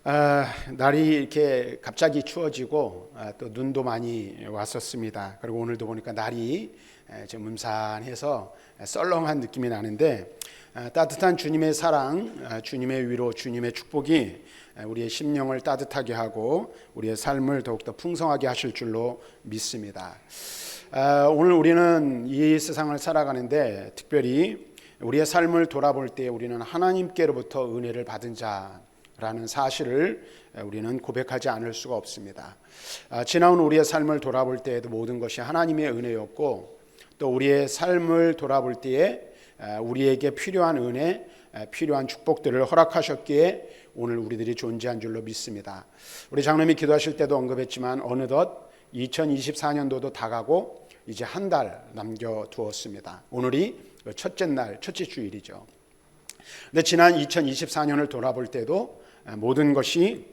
날이 이렇게 갑자기 추워지고 또 눈도 많이 왔었습니다. 그리고 오늘도 보니까 날이 좀 음산해서 썰렁한 느낌이 나는데 따뜻한 주님의 사랑, 주님의 위로, 주님의 축복이 우리의 심령을 따뜻하게 하고 우리의 삶을 더욱더 풍성하게 하실 줄로 믿습니다. 오늘 우리는 이 세상을 살아가는데 특별히 우리의 삶을 돌아볼 때 우리는 하나님께로부터 은혜를 받은 자라는 사실을 우리는 고백하지 않을 수가 없습니다. 지나온 우리의 삶을 돌아볼 때에도 모든 것이 하나님의 은혜였고 또 우리의 삶을 돌아볼 때에 우리에게 필요한 은혜, 필요한 축복들을 허락하셨기에 오늘 우리들이 존재한 줄로 믿습니다. 우리 장로님이 기도하실 때도 언급했지만 어느덧 2024년도도 다가고 이제 한 달 남겨두었습니다. 오늘이 첫째 날, 첫째 주일이죠. 근데 지난 2024년을 돌아볼 때도 모든 것이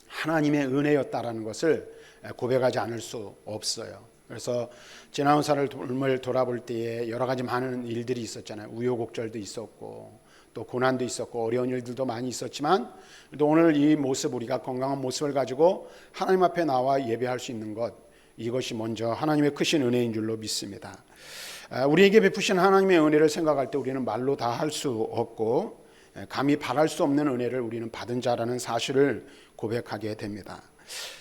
하나님의 은혜였다라는 것을 고백하지 않을 수 없어요. 그래서 지나온 삶을 돌아볼 때에 여러 가지 많은 일들이 있었잖아요. 우여곡절도 있었고 또 고난도 있었고 어려운 일들도 많이 있었지만 또 오늘 이 모습, 우리가 건강한 모습을 가지고 하나님 앞에 나와 예배할 수 있는 것, 이것이 먼저 하나님의 크신 은혜인 줄로 믿습니다. 우리에게 베푸신 하나님의 은혜를 생각할 때 우리는 말로 다 할 수 없고 감히 바랄 수 없는 은혜를 우리는 받은 자라는 사실을 고백하게 됩니다.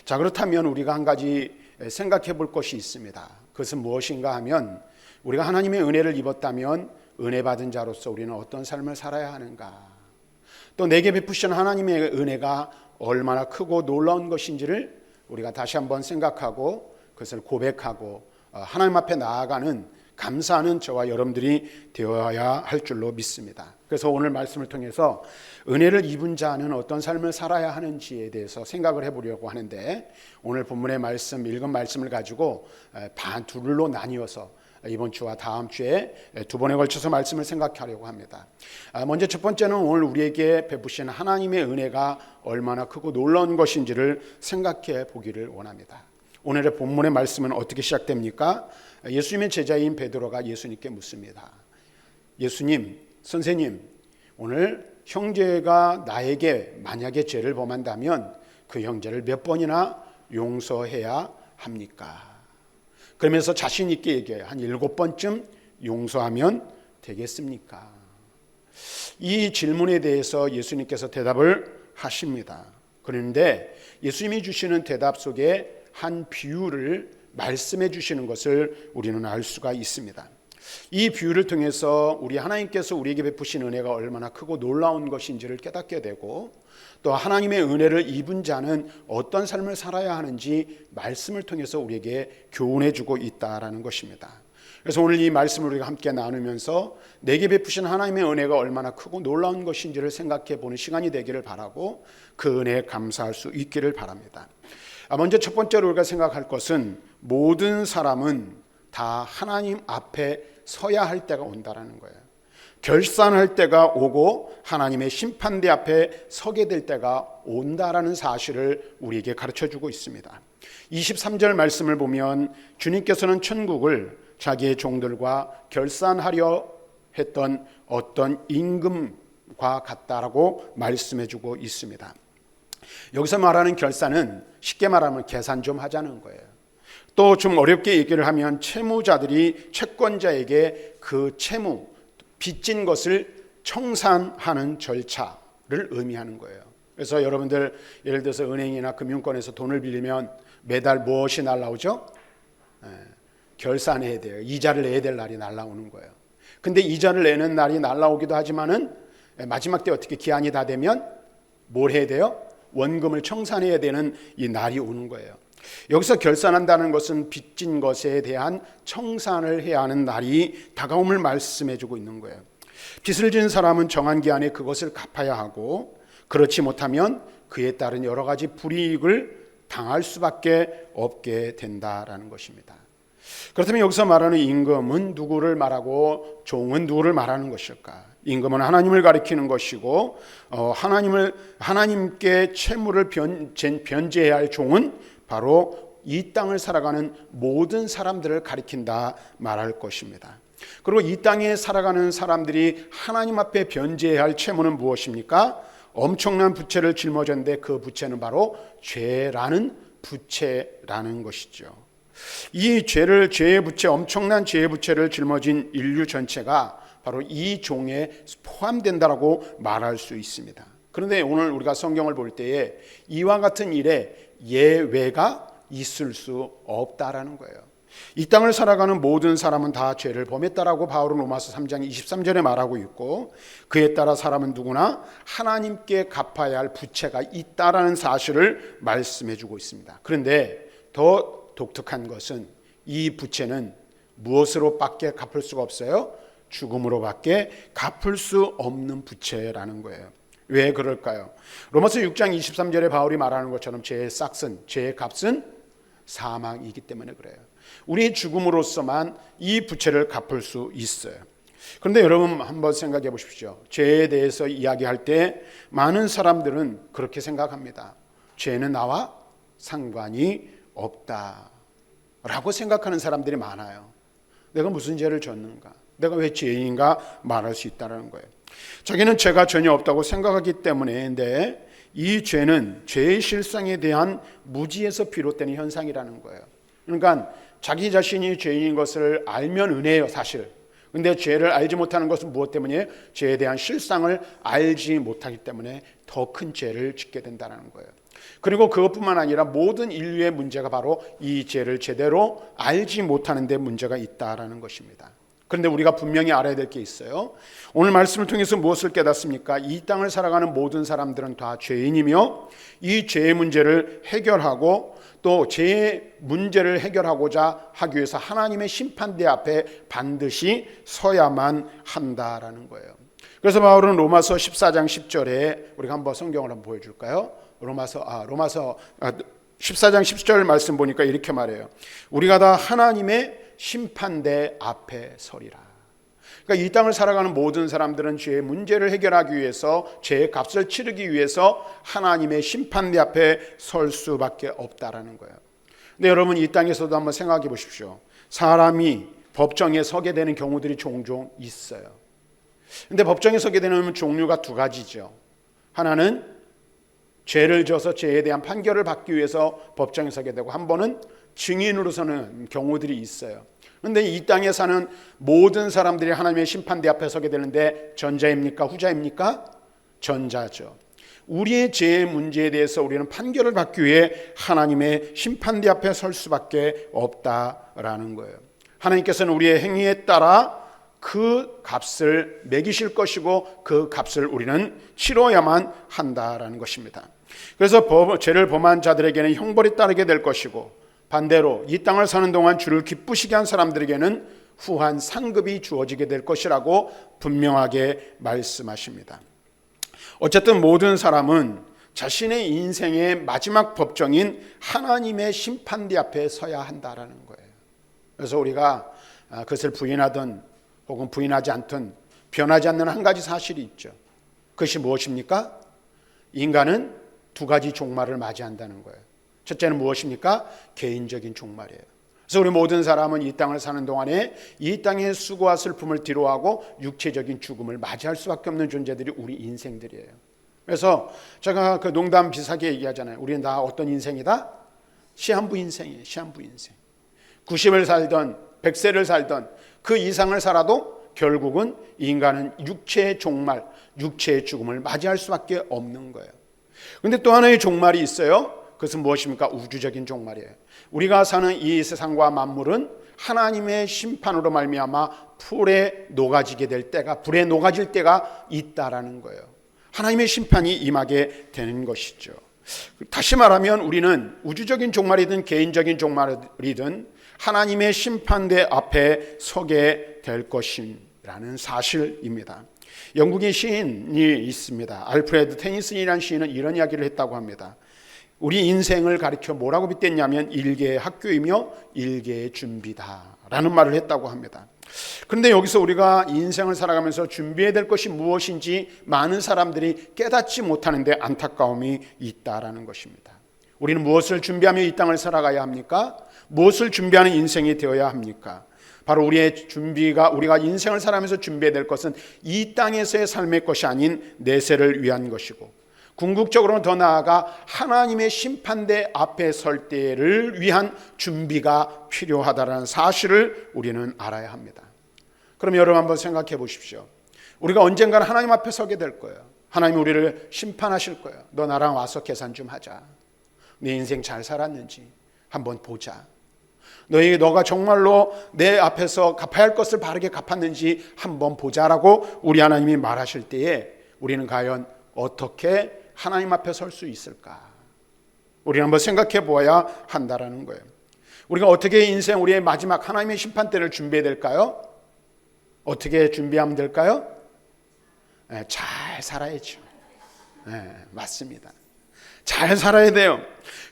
자, 그렇다면 우리가 한 가지 생각해 볼 것이 있습니다. 그것은 무엇인가 하면 우리가 하나님의 은혜를 입었다면 은혜 받은 자로서 우리는 어떤 삶을 살아야 하는가, 또 내게 베푸신 하나님의 은혜가 얼마나 크고 놀라운 것인지를 우리가 다시 한번 생각하고 그것을 고백하고 하나님 앞에 나아가는 감사하는 저와 여러분들이 되어야 할 줄로 믿습니다. 그래서 오늘 말씀을 통해서 은혜를 입은 자는 어떤 삶을 살아야 하는지에 대해서 생각을 해보려고 하는데, 오늘 본문의 말씀, 읽은 말씀을 가지고 둘로 나뉘어서 이번 주와 다음 주에 두 번에 걸쳐서 말씀을 생각하려고 합니다. 먼저 첫 번째는 오늘 우리에게 베푸신 하나님의 은혜가 얼마나 크고 놀라운 것인지를 생각해 보기를 원합니다. 오늘의 본문의 말씀은 어떻게 시작됩니까? 예수님의 제자인 베드로가 예수님께 묻습니다. 예수님, 선생님, 오늘 형제가 나에게 만약에 죄를 범한다면 그 형제를 몇 번이나 용서해야 합니까? 그러면서 자신 있게 얘기해요. 한 7번쯤 용서하면 되겠습니까? 이 질문에 대해서 예수님께서 대답을 하십니다. 그런데 예수님이 주시는 대답 속에 한 비유를 말씀해 주시는 것을 우리는 알 수가 있습니다. 이 비유를 통해서 우리 하나님께서 우리에게 베푸신 은혜가 얼마나 크고 놀라운 것인지를 깨닫게 되고, 또 하나님의 은혜를 입은 자는 어떤 삶을 살아야 하는지 말씀을 통해서 우리에게 교훈해 주고 있다라는 것입니다. 그래서 오늘 이 말씀을 우리가 함께 나누면서 내게 베푸신 하나님의 은혜가 얼마나 크고 놀라운 것인지를 생각해 보는 시간이 되기를 바라고 그 은혜에 감사할 수 있기를 바랍니다. 먼저 첫 번째로 우리가 생각할 것은 모든 사람은 다 하나님 앞에 서야 할 때가 온다라는 거예요. 결산할 때가 오고 하나님의 심판대 앞에 서게 될 때가 온다라는 사실을 우리에게 가르쳐주고 있습니다. 23절 말씀을 보면 주님께서는 천국을 자기의 종들과 결산하려 했던 어떤 임금과 같다라고 말씀해주고 있습니다. 여기서 말하는 결산은 쉽게 말하면 계산 좀 하자는 거예요. 또 좀 어렵게 얘기를 하면 채무자들이 채권자에게 그 채무, 빚진 것을 청산하는 절차를 의미하는 거예요. 그래서 여러분들 예를 들어서 은행이나 금융권에서 돈을 빌리면 매달 무엇이 날라오죠? 결산해야 돼요. 이자를 내야 될 날이 날라오는 거예요. 근데 이자를 내는 날이 날라오기도 하지만은 마지막 때 어떻게 기한이 다 되면 뭘 해야 돼요? 원금을 청산해야 되는 이 날이 오는 거예요. 여기서 결산한다는 것은 빚진 것에 대한 청산을 해야 하는 날이 다가옴을 말씀해 주고 있는 거예요. 빚을 진 사람은 정한 기한에 그것을 갚아야 하고, 그렇지 못하면 그에 따른 여러 가지 불이익을 당할 수밖에 없게 된다라는 것입니다. 그렇다면 여기서 말하는 임금은 누구를 말하고 종은 누구를 말하는 것일까? 임금은 하나님을 가리키는 것이고 하나님께 채무를 변제해야 할 종은 바로 이 땅을 살아가는 모든 사람들을 가리킨다 말할 것입니다. 그리고 이 땅에 살아가는 사람들이 하나님 앞에 변제해야 할 채무는 무엇입니까? 엄청난 부채를 짊어졌는데 그 부채는 바로 죄라는 부채라는 것이죠. 이 죄의 부채, 엄청난 죄의 부채를 짊어진 인류 전체가 바로 이 종에 포함된다라고 말할 수 있습니다. 그런데 오늘 우리가 성경을 볼 때에 이와 같은 일에 예외가 있을 수 없다라는 거예요. 이 땅을 살아가는 모든 사람은 다 죄를 범했다라고 바울은 로마서 3장 23절에 말하고 있고, 그에 따라 사람은 누구나 하나님께 갚아야 할 부채가 있다라는 사실을 말씀해 주고 있습니다. 그런데 더 독특한 것은 이 부채는 무엇으로밖에 갚을 수가 없어요? 죽음으로밖에 갚을 수 없는 부채라는 거예요. 왜 그럴까요? 로마서 6장 23절에 바울이 말하는 것처럼 죄의 싹슨, 죄의 값은 사망이기 때문에 그래요. 우리 죽음으로서만 이 부채를 갚을 수 있어요. 그런데 여러분 한번 생각해 보십시오. 죄에 대해서 이야기할 때 많은 사람들은 그렇게 생각합니다. 죄는 나와 상관이 없다라고 생각하는 사람들이 많아요. 내가 무슨 죄를 졌는가? 내가 왜 죄인인가 말할 수 있다는 거예요. 자기는 죄가 전혀 없다고 생각하기 때문에 이 죄는 죄의 실상에 대한 무지에서 비롯되는 현상이라는 거예요. 그러니까 자기 자신이 죄인인 것을 알면 은혜예요, 사실. 근데 죄를 알지 못하는 것은 무엇 때문이에요? 죄에 대한 실상을 알지 못하기 때문에 더 큰 죄를 짓게 된다는 거예요. 그리고 그것뿐만 아니라 모든 인류의 문제가 바로 이 죄를 제대로 알지 못하는 데 문제가 있다라는 것입니다. 그런데 우리가 분명히 알아야 될 게 있어요. 오늘 말씀을 통해서 무엇을 깨닫습니까? 이 땅을 살아가는 모든 사람들은 다 죄인이며 이 죄의 문제를 해결하고 또 죄의 문제를 해결하고자 하기 위해서 하나님의 심판대 앞에 반드시 서야만 한다라는 거예요. 그래서 바울은 로마서 14장 10절에 우리가 한번 성경을 한번 보여줄까요? 로마서 14장 10절 말씀 보니까 이렇게 말해요. 우리가 다 하나님의 심판대 앞에 서리라. 그러니까 이 땅을 살아가는 모든 사람들은 죄의 문제를 해결하기 위해서, 죄의 값을 치르기 위해서 하나님의 심판대 앞에 설 수밖에 없다라는 거예요. 근데 여러분 이 땅에서도 한번 생각해 보십시오. 사람이 법정에 서게 되는 경우들이 종종 있어요. 근데 법정에 서게 되는 종류가 두 가지죠. 하나는 죄를 져서 죄에 대한 판결을 받기 위해서 법정에 서게 되고, 한 번은 증인으로 서는 경우들이 있어요. 그런데 이 땅에 사는 모든 사람들이 하나님의 심판대 앞에 서게 되는데 전자입니까? 후자입니까? 전자죠. 우리의 죄의 문제에 대해서 우리는 판결을 받기 위해 하나님의 심판대 앞에 설 수밖에 없다라는 거예요. 하나님께서는 우리의 행위에 따라 그 값을 매기실 것이고 그 값을 우리는 치러야만 한다라는 것입니다. 그래서 죄를 범한 자들에게는 형벌이 따르게 될 것이고, 반대로 이 땅을 사는 동안 주를 기쁘시게 한 사람들에게는 후한 상급이 주어지게 될 것이라고 분명하게 말씀하십니다. 어쨌든 모든 사람은 자신의 인생의 마지막 법정인 하나님의 심판대 앞에 서야 한다라는 거예요. 그래서 우리가 그것을 부인하든 혹은 부인하지 않든 변하지 않는 한 가지 사실이 있죠. 그것이 무엇입니까? 인간은 두 가지 종말을 맞이한다는 거예요. 첫째는 무엇입니까? 개인적인 종말이에요. 그래서 우리 모든 사람은 이 땅을 사는 동안에 이 땅의 수고와 슬픔을 뒤로하고 육체적인 죽음을 맞이할 수밖에 없는 존재들이 우리 인생들이에요. 그래서 제가 그 농담 비슷하게 얘기하잖아요. 우리는 다 어떤 인생이다? 시한부 인생이에요. 시한부 인생. 90을 살던 100세를 살던 그 이상을 살아도 결국은 인간은 육체의 종말, 육체의 죽음을 맞이할 수밖에 없는 거예요. 그런데 또 하나의 종말이 있어요. 그것은 무엇입니까? 우주적인 종말이에요. 우리가 사는 이 세상과 만물은 하나님의 심판으로 말미암아 불에 녹아질 때가 있다라는 거예요. 하나님의 심판이 임하게 되는 것이죠. 다시 말하면 우리는 우주적인 종말이든 개인적인 종말이든 하나님의 심판대 앞에 서게 될 것이라는 사실입니다. 영국의 시인이 있습니다. 알프레드 테니슨이라는 시인은 이런 이야기를 했다고 합니다. 우리 인생을 가리켜 뭐라고 빗댔냐면 일개의 학교이며 일개의 준비다라는 말을 했다고 합니다. 그런데 여기서 우리가 인생을 살아가면서 준비해야 될 것이 무엇인지 많은 사람들이 깨닫지 못하는데 안타까움이 있다라는 것입니다. 우리는 무엇을 준비하며 이 땅을 살아가야 합니까? 무엇을 준비하는 인생이 되어야 합니까? 바로 우리의 준비가, 우리가 인생을 살아가면서 준비해야 될 것은 이 땅에서의 삶의 것이 아닌 내세를 위한 것이고, 궁극적으로는 더 나아가 하나님의 심판대 앞에 설 때를 위한 준비가 필요하다는 사실을 우리는 알아야 합니다. 그럼 여러분 한번 생각해 보십시오. 우리가 언젠가는 하나님 앞에 서게 될 거예요. 하나님 우리를 심판하실 거예요. 너 나랑 와서 계산 좀 하자. 내 인생 잘 살았는지 한번 보자. 너가 정말로 내 앞에서 갚아야 할 것을 바르게 갚았는지 한번 보자라고 우리 하나님이 말하실 때에 우리는 과연 어떻게 하나님 앞에 설 수 있을까? 우리는 한번 생각해 보아야 한다라는 거예요. 우리가 어떻게 인생 우리의 마지막 하나님의 심판 때를 준비해야 될까요? 어떻게 준비하면 될까요? 잘 살아야죠. 맞습니다. 잘 살아야 돼요.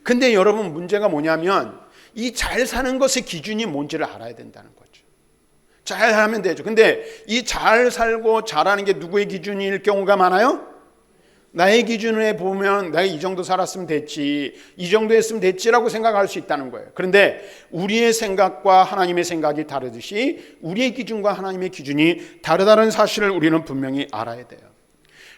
근데 여러분 문제가 뭐냐면 이 잘 사는 것의 기준이 뭔지를 알아야 된다는 거죠. 잘 하면 되죠. 근데 이 잘 살고 잘하는 게 누구의 기준일 경우가 많아요? 나의 기준에 보면 내가 이 정도 살았으면 됐지, 이 정도 했으면 됐지라고 생각할 수 있다는 거예요. 그런데 우리의 생각과 하나님의 생각이 다르듯이 우리의 기준과 하나님의 기준이 다르다는 사실을 우리는 분명히 알아야 돼요.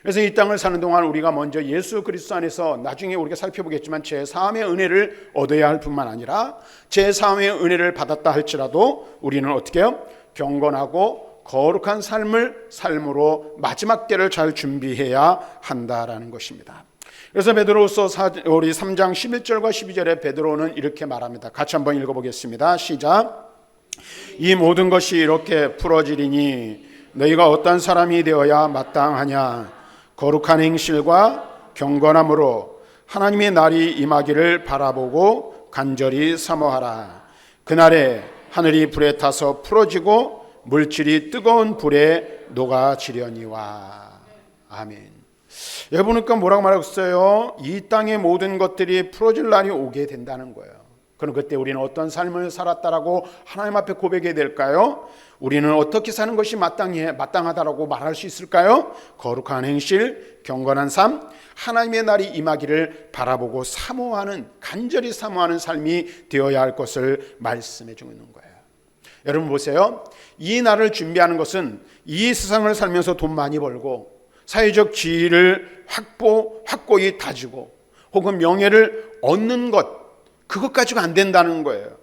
그래서 이 땅을 사는 동안 우리가 먼저 예수 그리스도 안에서 나중에 우리가 살펴보겠지만 제3의 은혜를 얻어야 할 뿐만 아니라 제3의 은혜를 받았다 할지라도 우리는 어떻게 해요? 경건하고 거룩한 삶을 삶으로 마지막 때를 잘 준비해야 한다라는 것입니다. 그래서 베드로후서 우리 3장 11절과 12절에 베드로는 이렇게 말합니다. 같이 한번 읽어보겠습니다. 시작. 이 모든 것이 이렇게 풀어지리니 너희가 어떤 사람이 되어야 마땅하냐? 거룩한 행실과 경건함으로 하나님의 날이 임하기를 바라보고 간절히 사모하라. 그날에 하늘이 불에 타서 풀어지고 물질이 뜨거운 불에 녹아지려니와. 아멘. 여기 보니까 뭐라고 말했어요? 이 땅의 모든 것들이 풀어질 날이 오게 된다는 거예요. 그럼 그때 우리는 어떤 삶을 살았다라고 하나님 앞에 고백해야 될까요? 우리는 어떻게 사는 것이 마땅하다라고 말할 수 있을까요? 거룩한 행실, 경건한 삶, 하나님의 날이 임하기를 바라보고 사모하는, 간절히 사모하는 삶이 되어야 할 것을 말씀해 주고 있는 거예요. 여러분 보세요. 이 날을 준비하는 것은 이 세상을 살면서 돈 많이 벌고 사회적 지위를 확고히 다지고 혹은 명예를 얻는 것, 그것 가지고 안 된다는 거예요.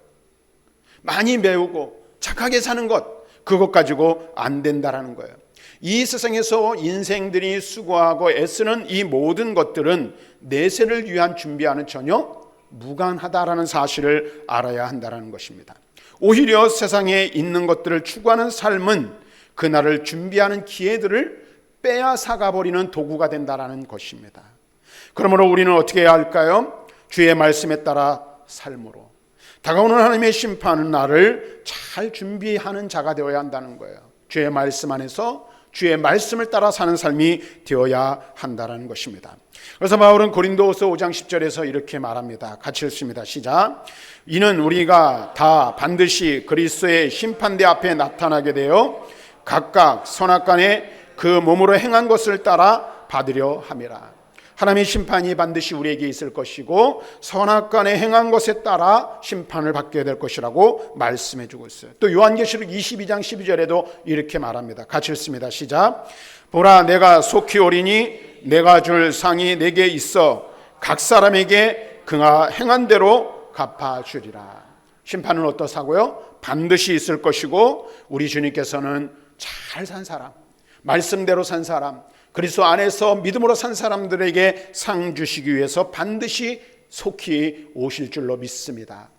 많이 배우고 착하게 사는 것, 그것 가지고 안 된다는 거예요. 이 세상에서 인생들이 수고하고 애쓰는 이 모든 것들은 내세를 위한 준비와는 전혀 무관하다라는 사실을 알아야 한다는 것입니다. 오히려 세상에 있는 것들을 추구하는 삶은 그날을 준비하는 기회들을 빼앗아가버리는 도구가 된다는 것입니다. 그러므로 우리는 어떻게 해야 할까요? 주의 말씀에 따라 삶으로 다가오는 하나님의 심판은 날을 잘 준비하는 자가 되어야 한다는 거예요. 주의 말씀 안에서 주의 말씀을 따라 사는 삶이 되어야 한다는 것입니다. 그래서 바울은 고린도후서 5장 10절에서 이렇게 말합니다. 같이 읽습니다. 시작. 이는 우리가 다 반드시 그리스도의 심판대 앞에 나타나게 되어 각각 선악간에 그 몸으로 행한 것을 따라 받으려 함이라. 하나님의 심판이 반드시 우리에게 있을 것이고 선악간에 행한 것에 따라 심판을 받게 될 것이라고 말씀해 주고 있어요. 또 요한계시록 22장 12절에도 이렇게 말합니다. 같이 읽습니다. 시작. 보라 내가 속히 오리니 내가 줄 상이 내게 있어 각 사람에게 그가 행한 대로 갚아주리라. 심판은 어떠사고요? 반드시 있을 것이고 우리 주님께서는 잘 산 사람, 말씀대로 산 사람, 그리스도 안에서 믿음으로 산 사람들에게 상 주시기 위해서 반드시 속히 오실 줄로 믿습니다.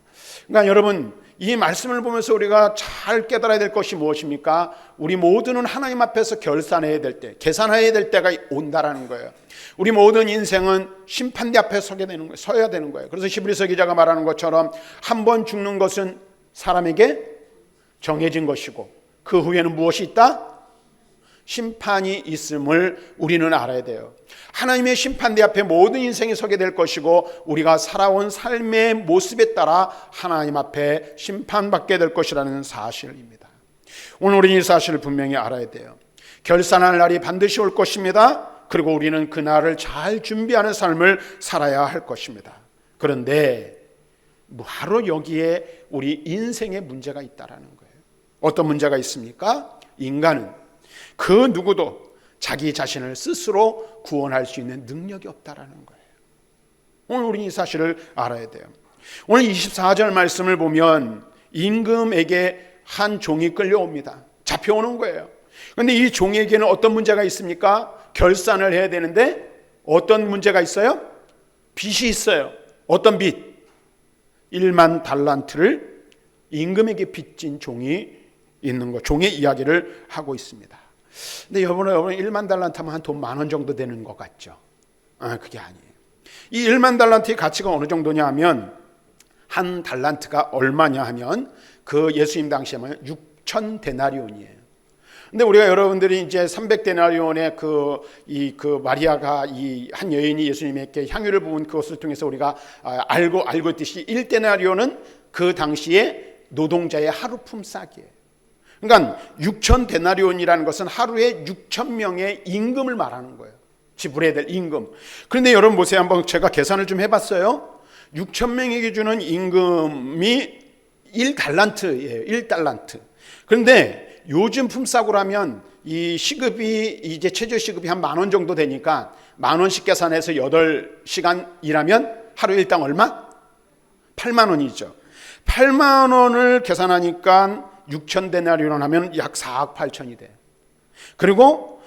그러니까 여러분 이 말씀을 보면서 우리가 잘 깨달아야 될 것이 무엇입니까? 우리 모두는 하나님 앞에서 결산해야 될 때, 계산해야 될 때가 온다라는 거예요. 우리 모든 인생은 심판대 앞에 서야 되는 거예요. 그래서 히브리서 기자가 말하는 것처럼 한 번 죽는 것은 사람에게 정해진 것이고 그 후에는 무엇이 있다? 심판이 있음을 우리는 알아야 돼요. 하나님의 심판대 앞에 모든 인생이 서게 될 것이고 우리가 살아온 삶의 모습에 따라 하나님 앞에 심판받게 될 것이라는 사실입니다. 오늘 우리는 이 사실을 분명히 알아야 돼요. 결산할 날이 반드시 올 것입니다. 그리고 우리는 그 날을 잘 준비하는 삶을 살아야 할 것입니다. 그런데 바로 여기에 우리 인생에 문제가 있다는 거예요. 어떤 문제가 있습니까? 인간은 그 누구도 자기 자신을 스스로 구원할 수 있는 능력이 없다라는 거예요. 오늘 우리는 이 사실을 알아야 돼요. 오늘 24절 말씀을 보면 임금에게 한 종이 끌려옵니다. 잡혀오는 거예요. 그런데 이 종에게는 어떤 문제가 있습니까? 결산을 해야 되는데 어떤 문제가 있어요? 빚이 있어요. 어떤 빚? 1만 달란트를 임금에게 빚진 종이 있는 거, 종의 이야기를 하고 있습니다. 근데 여러분 1만 달란트 하면 한 돈 10,000원 정도 되는 것 같죠? 그게 아니에요. 이 1만 달란트의 가치가 어느 정도냐 하면, 한 달란트가 얼마냐 하면 그 예수님 당시에 6천 데나리온이에요. 근데 우리가 여러분들이 이제 300데나리온의 그 마리아가 이 한 여인이 예수님에게 향유를 부은 그것을 통해서 우리가 알고 있듯이 1데나리온은 그 당시에 노동자의 하루 품삯이에요. 그러니까 6천 데나리온이라는 것은 하루에 6,000명의 임금을 말하는 거예요. 지불해야 될 임금. 그런데 여러분 보세요. 한번 제가 계산을 좀 해봤어요. 6,000명에게 주는 임금이 1달란트예요. 1달란트. 그런데 요즘 품삯으로 하면 이 시급이 이제 최저 시급이 한 10,000원 정도 되니까 10,000원씩 계산해서 8시간 일하면 하루 일당 얼마? 80,000원이죠. 80,000원을 계산하니까 6,000데나리온 하면 약 4억 8천이 돼요. 그리고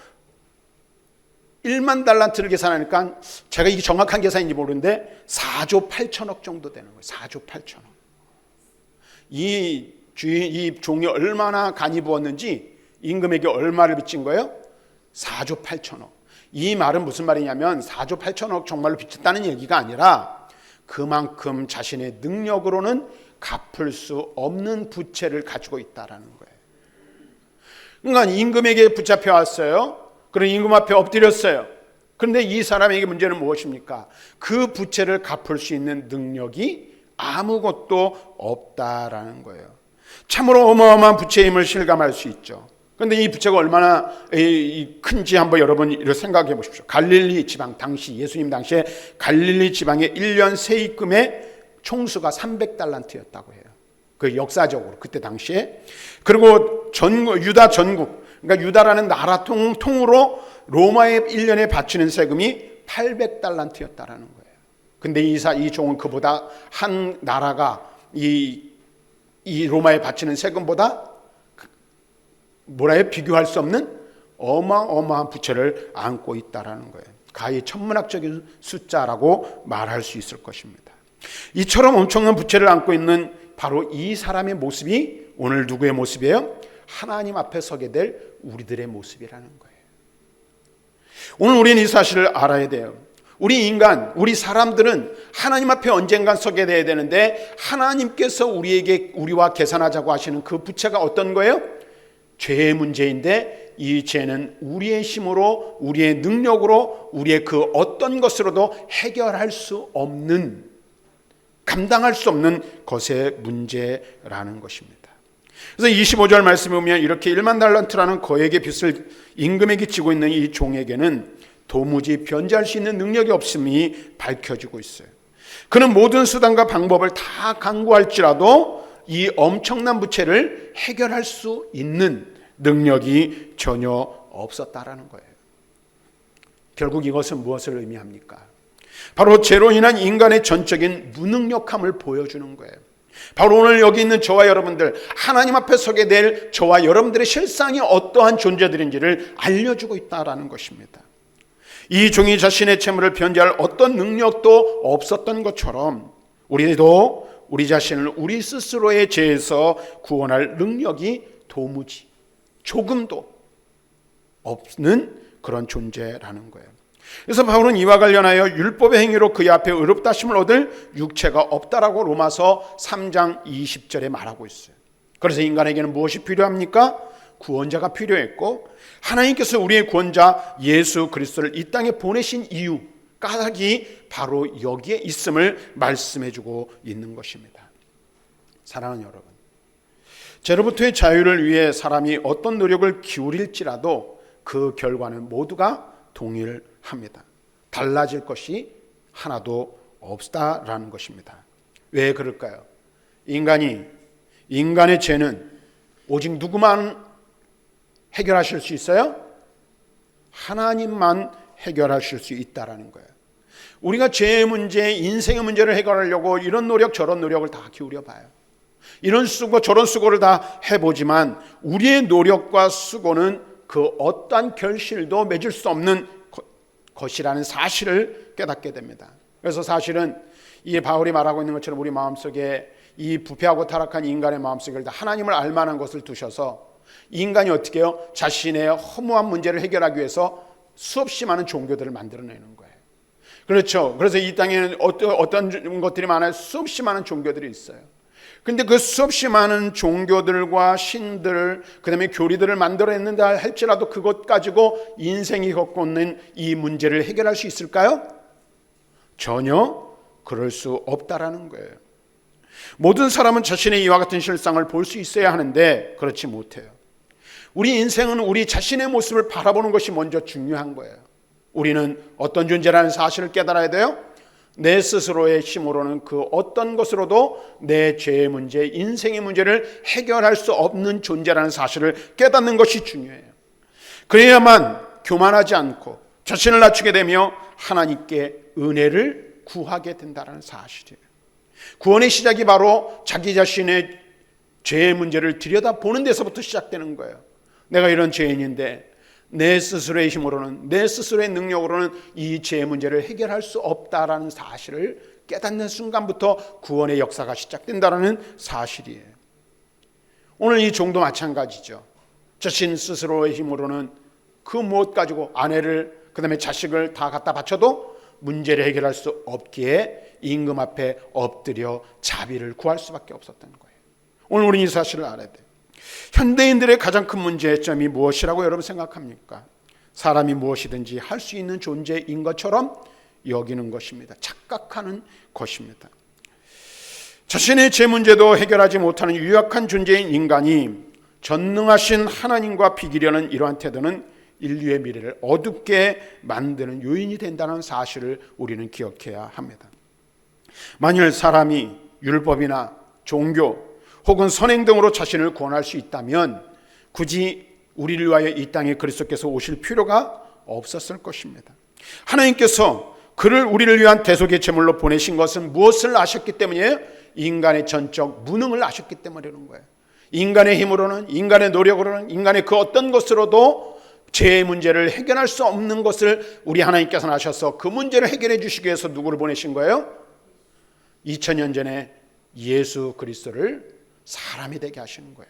1만 달란트를 계산하니까 제가 이게 정확한 계산인지 모르는데 4조 8천억 정도 되는 거예요. 4조 8천억. 이 종이 얼마나 간이 부었는지 임금에게 얼마를 빚진 거예요? 4조 8천억. 이 말은 무슨 말이냐면 4조 8천억 정말로 빚졌다는 얘기가 아니라 그만큼 자신의 능력으로는 갚을 수 없는 부채를 가지고 있다라는 거예요. 그러니까 임금에게 붙잡혀 왔어요. 그런 임금 앞에 엎드렸어요. 그런데 이 사람에게 문제는 무엇입니까? 그 부채를 갚을 수 있는 능력이 아무것도 없다라는 거예요. 참으로 어마어마한 부채의 힘을 실감할 수 있죠. 그런데 이 부채가 얼마나 큰지 한번 여러분 이렇게 생각해 보십시오. 갈릴리 지방, 당시 예수님 당시에 갈릴리 지방의 1년 세입금의 총수가 300달란트였다고 해요. 그 역사적으로 그때 당시에. 그리고 유다 전국, 그러니까 유다라는 나라 통으로 로마에 1년에 바치는 세금이 800달란트였다라는 거예요. 근데 이 종은 그보다 한 나라가 이 로마에 바치는 세금보다 비교할 수 없는 어마어마한 부채를 안고 있다라는 거예요. 가히 천문학적인 숫자라고 말할 수 있을 것입니다. 이처럼 엄청난 부채를 안고 있는 바로 이 사람의 모습이 오늘 누구의 모습이에요? 하나님 앞에 서게 될 우리들의 모습이라는 거예요. 오늘 우리는 이 사실을 알아야 돼요. 우리 인간, 우리 사람들은 하나님 앞에 언젠간 서게 돼야 되는데 하나님께서 우리와 계산하자고 하시는 그 부채가 어떤 거예요? 죄의 문제인데 이 죄는 우리의 힘으로, 우리의 능력으로, 우리의 그 어떤 것으로도 해결할 수 없는, 감당할 수 없는 것의 문제라는 것입니다. 그래서 25절 말씀에 보면 이렇게 1만 달란트라는 거액의 빚을 임금에게 지고 있는 이 종에게는 도무지 변제할 수 있는 능력이 없음이 밝혀지고 있어요. 그는 모든 수단과 방법을 다 강구할지라도 이 엄청난 부채를 해결할 수 있는 능력이 전혀 없었다라는 거예요. 결국 이것은 무엇을 의미합니까? 바로 죄로 인한 인간의 전적인 무능력함을 보여주는 거예요. 바로 오늘 여기 있는 저와 여러분들, 하나님 앞에 서게 될 저와 여러분들의 실상이 어떠한 존재들인지를 알려주고 있다라는 것입니다. 이 종이 자신의 채무를 변제할 어떤 능력도 없었던 것처럼 우리도 우리 자신을 우리 스스로의 죄에서 구원할 능력이 도무지 조금도 없는 그런 존재라는 거예요. 그래서 바울은 이와 관련하여 율법의 행위로 그의 앞에 의롭다심을 얻을 육체가 없다라고 로마서 3장 20절에 말하고 있어요. 그래서 인간에게는 무엇이 필요합니까? 구원자가 필요했고 하나님께서 우리의 구원자 예수 그리스도를 이 땅에 보내신 이유, 까닭이 바로 여기에 있음을 말씀해주고 있는 것입니다. 사랑하는 여러분, 죄로부터의 자유를 위해 사람이 어떤 노력을 기울일지라도 그 결과는 모두가 동일합니다. 달라질 것이 하나도 없다라는 것입니다. 왜 그럴까요? 인간의 죄는 오직 누구만 해결하실 수 있어요? 하나님만 해결하실 수 있다라는 거예요. 우리가 죄의 문제, 인생의 문제를 해결하려고 이런 노력 저런 노력을 다 기울여 봐요. 이런 수고 저런 수고를 다 해보지만 우리의 노력과 수고는 그 어떠한 결실도 맺을 수 없는 것이라는 사실을 깨닫게 됩니다. 그래서 사실은 이 바울이 말하고 있는 것처럼 우리 마음속에 이 부패하고 타락한 인간의 마음속에 하나님을 알만한 것을 두셔서 인간이 어떻게 해요? 자신의 허무한 문제를 해결하기 위해서 수없이 많은 종교들을 만들어내는 거예요. 그렇죠. 그래서 이 땅에는 어떤 것들이 많아요? 수없이 많은 종교들이 있어요. 근데 그 수없이 많은 종교들과 신들, 그 다음에 교리들을 만들어냈는다 할지라도 그것 가지고 인생이 겪고 있는 이 문제를 해결할 수 있을까요? 전혀 그럴 수 없다라는 거예요. 모든 사람은 자신의 이와 같은 실상을 볼 수 있어야 하는데 그렇지 못해요. 우리 인생은 우리 자신의 모습을 바라보는 것이 먼저 중요한 거예요. 우리는 어떤 존재라는 사실을 깨달아야 돼요. 내 스스로의 힘으로는 그 어떤 것으로도 내 죄의 문제, 인생의 문제를 해결할 수 없는 존재라는 사실을 깨닫는 것이 중요해요. 그래야만 교만하지 않고 자신을 낮추게 되며 하나님께 은혜를 구하게 된다는 사실이에요. 구원의 시작이 바로 자기 자신의 죄의 문제를 들여다보는 데서부터 시작되는 거예요. 내가 이런 죄인인데 내 스스로의 힘으로는, 내 스스로의 능력으로는 이 죄의 문제를 해결할 수 없다라는 사실을 깨닫는 순간부터 구원의 역사가 시작된다는 사실이에요. 오늘 이 종도 마찬가지죠. 자신 스스로의 힘으로는 그 무엇 가지고 아내를 그 다음에 자식을 다 갖다 바쳐도 문제를 해결할 수 없기에 임금 앞에 엎드려 자비를 구할 수밖에 없었던 거예요. 오늘 우리는 이 사실을 알아야 돼요. 현대인들의 가장 큰 문제점이 무엇이라고 여러분 생각합니까? 사람이 무엇이든지 할 수 있는 존재인 것처럼 여기는 것입니다. 착각하는 것입니다. 자신의 죄 문제도 해결하지 못하는 유약한 존재인 인간이 전능하신 하나님과 비기려는 이러한 태도는 인류의 미래를 어둡게 만드는 요인이 된다는 사실을 우리는 기억해야 합니다. 만일 사람이 율법이나 종교 혹은 선행 등으로 자신을 구원할 수 있다면 굳이 우리를 위하여 이 땅에 그리스도께서 오실 필요가 없었을 것입니다. 하나님께서 그를 우리를 위한 대속의 제물로 보내신 것은 무엇을 아셨기 때문이에요? 인간의 전적 무능을 아셨기 때문이라는 거예요. 인간의 힘으로는, 인간의 노력으로는, 인간의 그 어떤 것으로도 죄의 문제를 해결할 수 없는 것을 우리 하나님께서는 아셔서 그 문제를 해결해 주시기 위해서 누구를 보내신 거예요? 2000년 전에 예수 그리스도를 사람이 되게 하시는 거예요.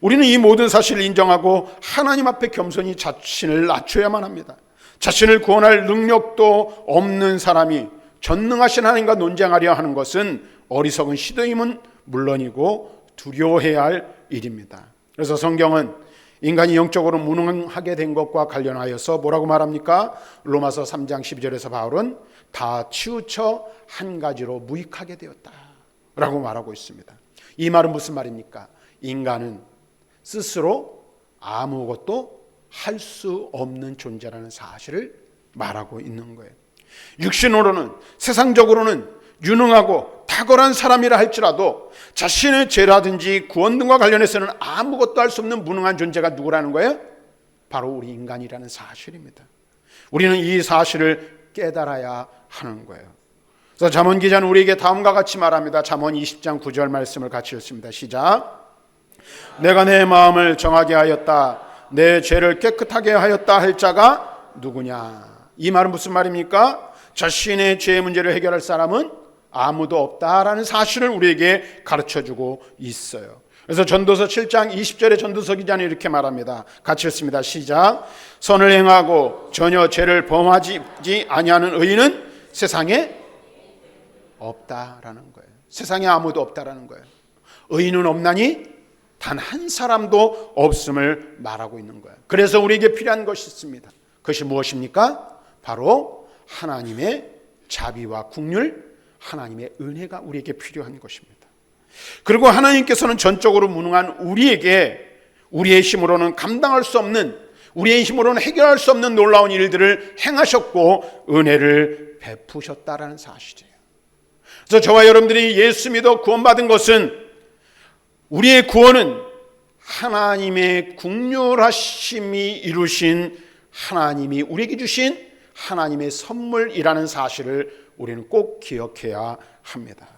우리는 이 모든 사실을 인정하고 하나님 앞에 겸손히 자신을 낮춰야만 합니다. 자신을 구원할 능력도 없는 사람이 전능하신 하나님과 논쟁하려 하는 것은 어리석은 시도임은 물론이고 두려워해야 할 일입니다. 그래서 성경은 인간이 영적으로 무능하게 된 것과 관련하여서 뭐라고 말합니까? 로마서 3장 12절에서 바울은 다 치우쳐 한 가지로 무익하게 되었다 라고 말하고 있습니다. 이 말은 무슨 말입니까? 인간은 스스로 아무것도 할 수 없는 존재라는 사실을 말하고 있는 거예요. 육신으로는, 세상적으로는 유능하고 탁월한 사람이라 할지라도 자신의 죄라든지 구원 등과 관련해서는 아무것도 할 수 없는 무능한 존재가 누구라는 거예요? 바로 우리 인간이라는 사실입니다. 우리는 이 사실을 깨달아야 하는 거예요. 그래서 잠언 기자는 우리에게 다음과 같이 말합니다. 잠언 20장 9절 말씀을 같이 읽습니다. 시작. 내가 내 마음을 정하게 하였다. 내 죄를 깨끗하게 하였다 할 자가 누구냐? 이 말은 무슨 말입니까? 자신의 죄의 문제를 해결할 사람은 아무도 없다라는 사실을 우리에게 가르쳐주고 있어요. 그래서 전도서 7장 20절에 전도서 기자는 이렇게 말합니다. 같이 읽습니다. 시작. 선을 행하고 전혀 죄를 범하지 아니하는 의인은 세상에 없다라는 거예요. 세상에 아무도 없다라는 거예요. 의인은 없나니 단 한 사람도 없음을 말하고 있는 거예요. 그래서 우리에게 필요한 것이 있습니다. 그것이 무엇입니까? 바로 하나님의 자비와 긍휼, 하나님의 은혜가 우리에게 필요한 것입니다. 그리고 하나님께서는 전적으로 무능한 우리에게 우리의 힘으로는 감당할 수 없는, 우리의 힘으로는 해결할 수 없는 놀라운 일들을 행하셨고 은혜를 베푸셨다라는 사실이에요. 그래서 저와 여러분들이 예수 믿어 구원받은 것은, 우리의 구원은 하나님의 긍휼하심이 이루신 하나님이 우리에게 주신 하나님의 선물이라는 사실을 우리는 꼭 기억해야 합니다.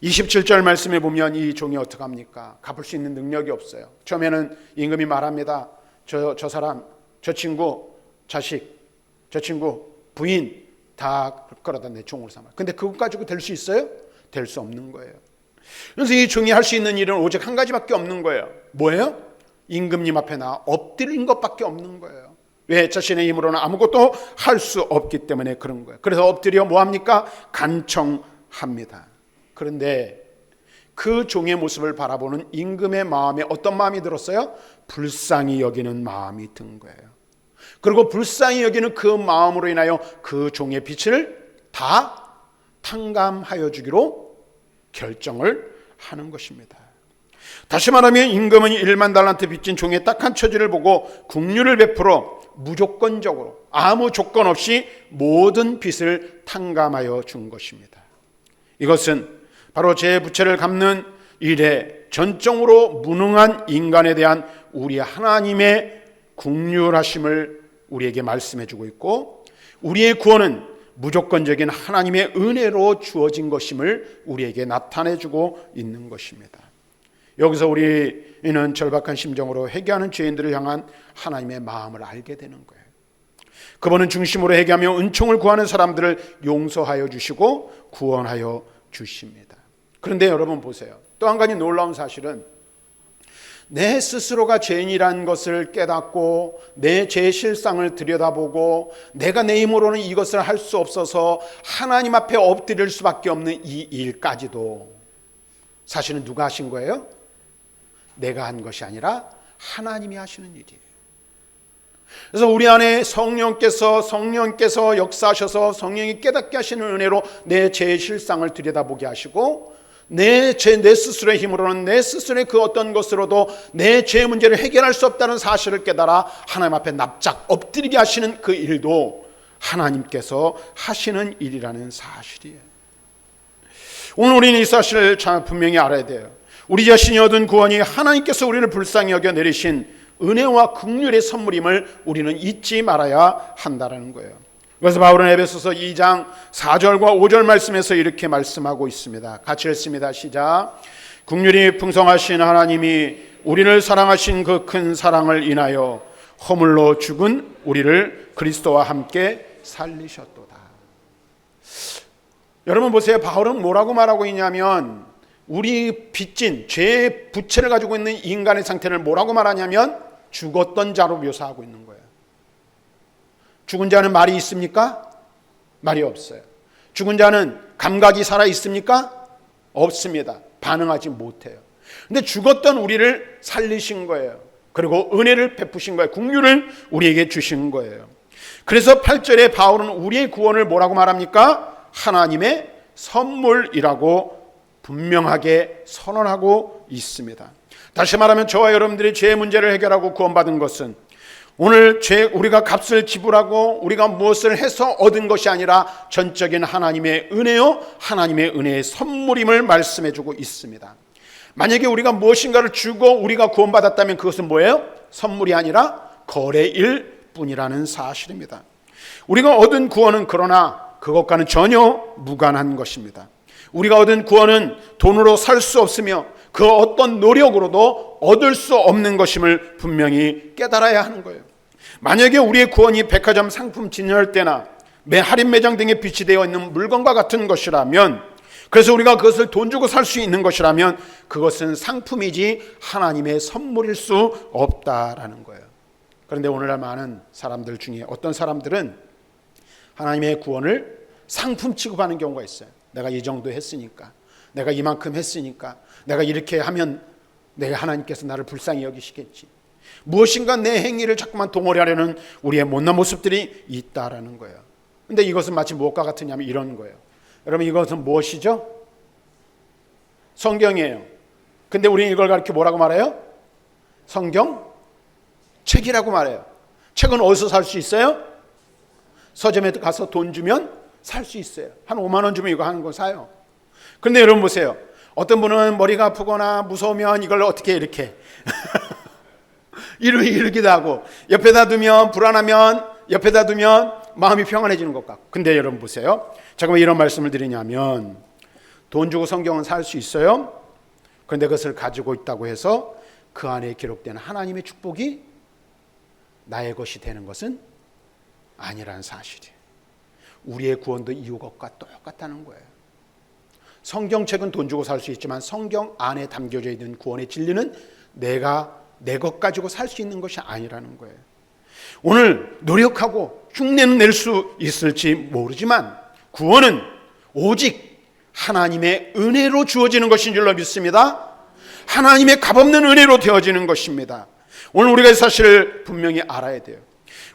27절 말씀에 보면 이 종이 어떻게 합니까? 갚을 수 있는 능력이 없어요. 처음에는 임금이 말합니다. 저 사람, 저 친구, 자식, 저 친구, 부인 다 끌어다 내 종으로 삼아. 근데 그것 가지고 될 수 있어요? 될 수 없는 거예요. 그래서 이 종이 할 수 있는 일은 오직 한 가지밖에 없는 거예요. 뭐예요? 임금님 앞에 나 엎드린 것밖에 없는 거예요. 왜? 자신의 힘으로는 아무것도 할 수 없기 때문에 그런 거예요. 그래서 엎드려 뭐합니까? 간청합니다. 그런데 그 종의 모습을 바라보는 임금의 마음에 어떤 마음이 들었어요? 불쌍히 여기는 마음이 든 거예요. 그리고 불쌍히 여기는 그 마음으로 인하여 그 종의 빚을 다 탕감하여 주기로 결정을 하는 것입니다. 다시 말하면 임금은 1만 달란트 빚진 종의 딱한 처지를 보고 긍휼을 베풀어 무조건적으로 아무 조건 없이 모든 빚을 탕감하여 준 것입니다. 이것은 바로 제 부채를 갚는 일에 전적으로 무능한 인간에 대한 우리 하나님의 긍휼하심을 우리에게 말씀해 주고 있고, 우리의 구원은 무조건적인 하나님의 은혜로 주어진 것임을 우리에게 나타내 주고 있는 것입니다. 여기서 우리는 절박한 심정으로 회개하는 죄인들을 향한 하나님의 마음을 알게 되는 거예요. 그분은 중심으로 회개하며 은총을 구하는 사람들을 용서하여 주시고 구원하여 주십니다. 그런데 여러분 보세요. 또 한 가지 놀라운 사실은 내 스스로가 죄인이라는 것을 깨닫고 내 죄의 실상을 들여다보고 내가 내 힘으로는 이것을 할 수 없어서 하나님 앞에 엎드릴 수밖에 없는 이 일까지도 사실은 누가 하신 거예요? 내가 한 것이 아니라 하나님이 하시는 일이에요. 그래서 우리 안에 성령께서 역사하셔서 성령이 깨닫게 하시는 은혜로 내 죄의 실상을 들여다보게 하시고 내 스스로의 힘으로는 내 스스로의 그 어떤 것으로도 내 죄의 문제를 해결할 수 없다는 사실을 깨달아 하나님 앞에 납작 엎드리게 하시는 그 일도 하나님께서 하시는 일이라는 사실이에요. 오늘 우리는 이 사실을 분명히 알아야 돼요. 우리 자신이 얻은 구원이 하나님께서 우리를 불쌍히 여겨 내리신 은혜와 긍휼의 선물임을 우리는 잊지 말아야 한다는 거예요. 그래서 바울은 에베소서 2장 4절과 5절 말씀에서 이렇게 말씀하고 있습니다. 같이 읽습니다. 시작. 긍휼이 풍성하신 하나님이 우리를 사랑하신 그 큰 사랑을 인하여 허물로 죽은 우리를 그리스도와 함께 살리셨도다. 여러분 보세요. 바울은 뭐라고 말하고 있냐면 우리 빚진 죄의 부채를 가지고 있는 인간의 상태를 뭐라고 말하냐면 죽었던 자로 묘사하고 있는 거예요. 죽은 자는 말이 있습니까? 말이 없어요. 죽은 자는 감각이 살아 있습니까? 없습니다. 반응하지 못해요. 근데 죽었던 우리를 살리신 거예요. 그리고 은혜를 베푸신 거예요. 긍휼을 우리에게 주신 거예요. 그래서 8절에 바울은 우리의 구원을 뭐라고 말합니까? 하나님의 선물이라고 분명하게 선언하고 있습니다. 다시 말하면 저와 여러분들이 죄의 문제를 해결하고 구원받은 것은 오늘 우리가 값을 지불하고 우리가 무엇을 해서 얻은 것이 아니라 전적인 하나님의 은혜요, 하나님의 은혜의 선물임을 말씀해주고 있습니다. 만약에 우리가 무엇인가를 주고 우리가 구원받았다면 그것은 뭐예요? 선물이 아니라 거래일 뿐이라는 사실입니다. 우리가 얻은 구원은 그러나 그것과는 전혀 무관한 것입니다. 우리가 얻은 구원은 돈으로 살 수 없으며 그 어떤 노력으로도 얻을 수 없는 것임을 분명히 깨달아야 하는 거예요. 만약에 우리의 구원이 백화점 상품 진열대나 할인 매장 등에 비치되어 있는 물건과 같은 것이라면, 그래서 우리가 그것을 돈 주고 살 수 있는 것이라면 그것은 상품이지 하나님의 선물일 수 없다라는 거예요. 그런데 오늘날 많은 사람들 중에 어떤 사람들은 하나님의 구원을 상품 취급하는 경우가 있어요. 내가 이 정도 했으니까, 내가 이만큼 했으니까, 내가 이렇게 하면 내가 하나님께서 나를 불쌍히 여기시겠지. 무엇인가 내 행위를 자꾸만 동원하려는 우리의 못난 모습들이 있다라는 거예요. 근데 이것은 마치 무엇과 같으냐면 이런 거예요. 여러분, 이것은 무엇이죠? 성경이에요. 근데 우리는 이걸 가르쳐 뭐라고 말해요? 성경 책이라고 말해요. 책은 어디서 살 수 있어요? 서점에 가서 돈 주면 살 수 있어요. 한 5만 원 주면 이거 하는 거 사요. 그런데 여러분 보세요. 어떤 분은 머리가 아프거나 무서우면 이걸 어떻게 이렇게 이러기도 하고, 옆에다 두면 불안하면, 옆에다 두면 마음이 평안해지는 것 같고. 근데 여러분 보세요. 잠깐만 이런 말씀을 드리냐면, 돈 주고 성경은 살 수 있어요. 그런데 그것을 가지고 있다고 해서 그 안에 기록된 하나님의 축복이 나의 것이 되는 것은 아니라는 사실이에요. 우리의 구원도 이것과 똑같다는 거예요. 성경책은 돈 주고 살 수 있지만 성경 안에 담겨져 있는 구원의 진리는 내가 내 것 가지고 살 수 있는 것이 아니라는 거예요. 오늘 노력하고 흉내는 낼 수 있을지 모르지만 구원은 오직 하나님의 은혜로 주어지는 것인 줄로 믿습니다. 하나님의 값없는 은혜로 되어지는 것입니다. 오늘 우리가 이 사실을 분명히 알아야 돼요.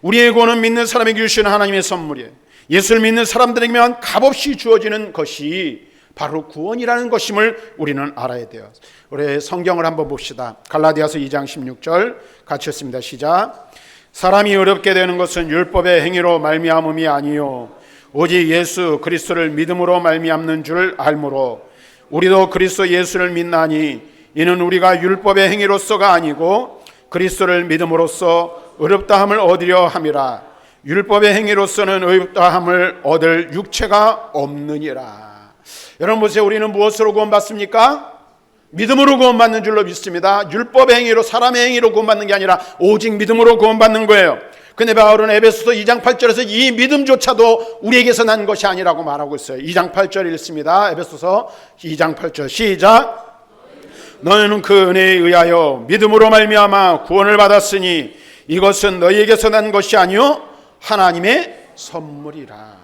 우리의 구원은 믿는 사람에게 주시는 하나님의 선물이에요. 예수를 믿는 사람들에게만 값없이 주어지는 것이 바로 구원이라는 것임을 우리는 알아야 돼요. 우리 성경을 한번 봅시다. 갈라디아서 2장 16절 같이 읽습니다. 시작. 사람이 어렵게 되는 것은 율법의 행위로 말미암음이 아니요 오직 예수 그리스도를 믿음으로 말미암는 줄 알므로 우리도 그리스도 예수를 믿나니 이는 우리가 율법의 행위로서가 아니고 그리스도를 믿음으로써 의롭다함을 얻으려 함이라. 율법의 행위로서는 의롭다함을 얻을 육체가 없느니라. 여러분 보세요. 우리는 무엇으로 구원받습니까? 믿음으로 구원받는 줄로 믿습니다. 율법의 행위로, 사람의 행위로 구원받는 게 아니라 오직 믿음으로 구원받는 거예요. 근데 바울은 에베소서 2장 8절에서 이 믿음조차도 우리에게서 난 것이 아니라고 말하고 있어요. 2장 8절 읽습니다. 에베소서 2장 8절 시작. 너희는 그 은혜에 의하여 믿음으로 말미암아 구원을 받았으니 이것은 너희에게서 난 것이 아니요 하나님의 선물이라.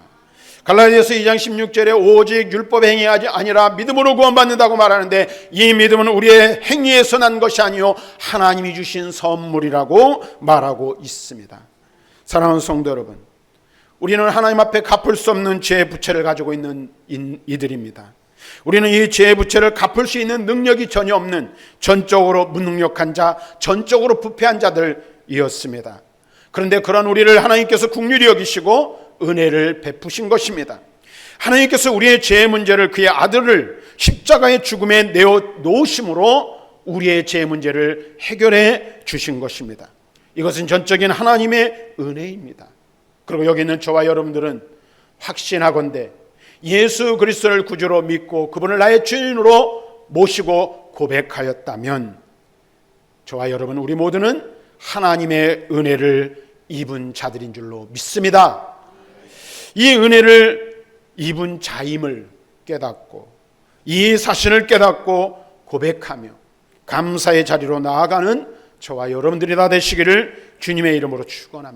갈라디아서 2장 16절에 오직 율법의 행위가 아니라 믿음으로 구원받는다고 말하는데 이 믿음은 우리의 행위에서 난 것이 아니요 하나님이 주신 선물이라고 말하고 있습니다. 사랑하는 성도 여러분, 우리는 하나님 앞에 갚을 수 없는 죄의 부채를 가지고 있는 이들입니다. 우리는 이 죄의 부채를 갚을 수 있는 능력이 전혀 없는 전적으로 무능력한 자, 전적으로 부패한 자들이었습니다. 그런데 그런 우리를 하나님께서 긍휼히 여기시고 은혜를 베푸신 것입니다. 하나님께서 우리의 죄의 문제를 그의 아들을 십자가의 죽음에 내어 놓으심으로 우리의 죄의 문제를 해결해 주신 것입니다. 이것은 전적인 하나님의 은혜입니다. 그리고 여기 있는 저와 여러분들은 확신하건대 예수 그리스도를 구주로 믿고 그분을 나의 주인으로 모시고 고백하였다면 저와 여러분 우리 모두는 하나님의 은혜를 입은 자들인 줄로 믿습니다. 이 은혜를 입은 자임을 깨닫고 이 사실을 깨닫고 고백하며 감사의 자리로 나아가는 저와 여러분들이 다 되시기를 주님의 이름으로 축원합니다.